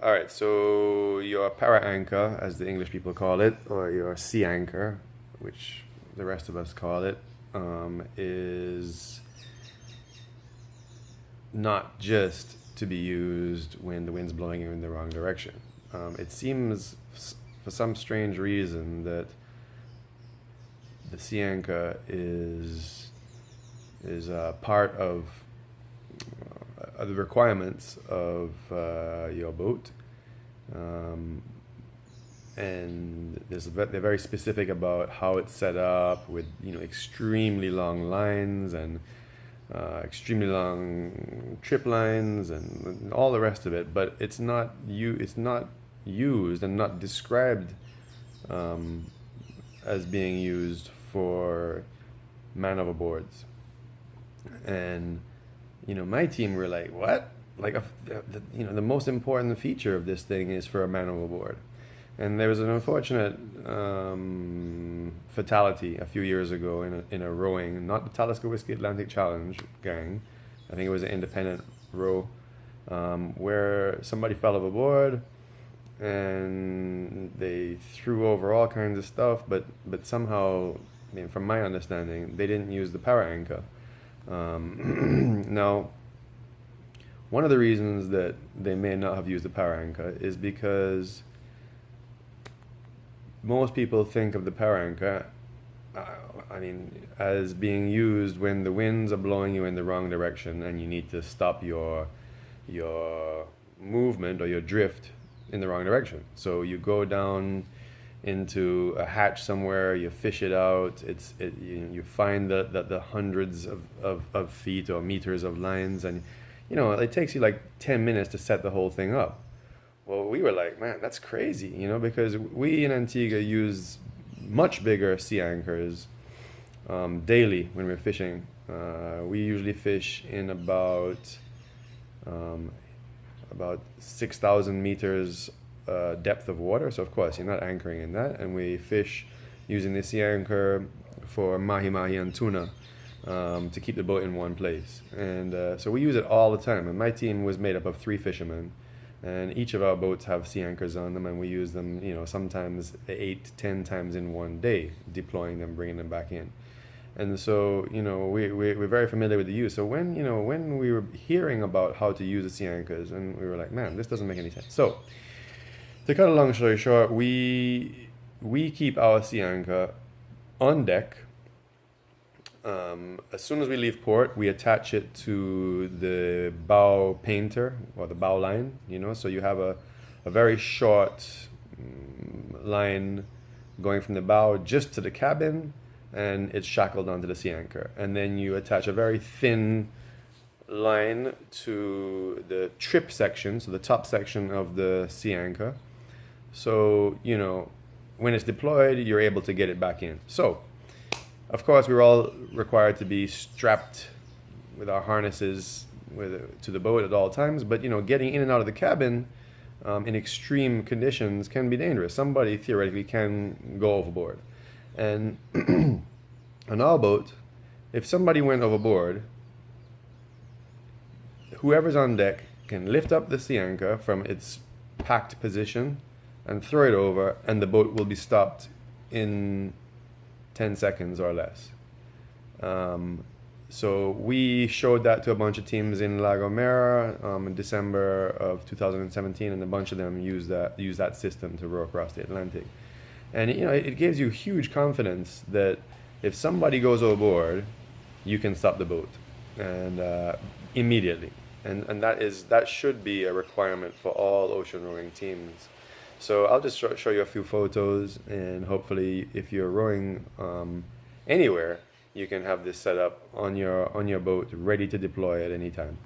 All right, so your para anchor, as the English people call it, or your sea anchor, which the rest of us call it, is not just to be used when the wind's blowing you in the wrong direction. It seems, for some strange reason, that the sea anchor is part of the requirements of your boat, um, and they're very specific about how it's set up with extremely long lines and extremely long trip lines and all the rest of it. But it's not used and not described um, as being used for man overboards. And my team were like, what? Like, the most important feature of this thing is for a man overboard. And there was an unfortunate fatality a few years ago in a rowing, not the Talisker Whiskey Atlantic Challenge gang. I think it was an independent row, where somebody fell overboard and they threw over all kinds of stuff, but somehow, I mean, from my understanding, they didn't use the power anchor. Now, one of the reasons that they may not have used the power anchor is because most people think of the power anchor, uh, as being used when the winds are blowing you in the wrong direction and you need to stop your movement or your drift in the wrong direction. So you go down into a hatch somewhere, you fish it out. You find the hundreds of feet or meters of lines, and it takes you like 10 minutes to set the whole thing up. Well, we were like, man, that's crazy, because we in Antigua use much bigger sea anchors daily when we're fishing. We usually fish in um, about 6,000 meters depth of water. So of course you're not anchoring in that, and we fish using the sea anchor for mahi mahi and tuna, to keep the boat in one place. And so we use it all the time. And my team was made up of 3 fishermen, and each of our boats have sea anchors on them, and we use them, sometimes 8, 10 times in one day, deploying them, bringing them back in. And so, we're very familiar with the use. So when we were hearing about how to use the sea anchors, and we were like, man, this doesn't make any sense. So, to cut a long story short, we keep our sea anchor on deck. As soon as we leave port, we attach it to the bow painter or the bow line. So you have a very short line going from the bow just to the cabin, and it's shackled onto the sea anchor. And then you attach a very thin line to the trip section, so the top section of the sea anchor. So, when it's deployed, you're able to get it back in. So, of course, we're all required to be strapped with our harnesses to the boat at all times. But, getting in and out of the cabin in extreme conditions can be dangerous. Somebody theoretically can go overboard. And on our boat, if somebody went overboard, whoever's on deck can lift up the sea anchor from its packed position and throw it over, and the boat will be stopped in 10 seconds or less. So we showed that to a bunch of teams in La Gomera in December of 2017, and a bunch of them use that system to row across the Atlantic. And it gives you huge confidence that if somebody goes overboard, you can stop the boat, and immediately. And that should be a requirement for all ocean rowing teams. So I'll just show you a few photos, and hopefully, if you're rowing anywhere, you can have this set up on your boat, ready to deploy at any time.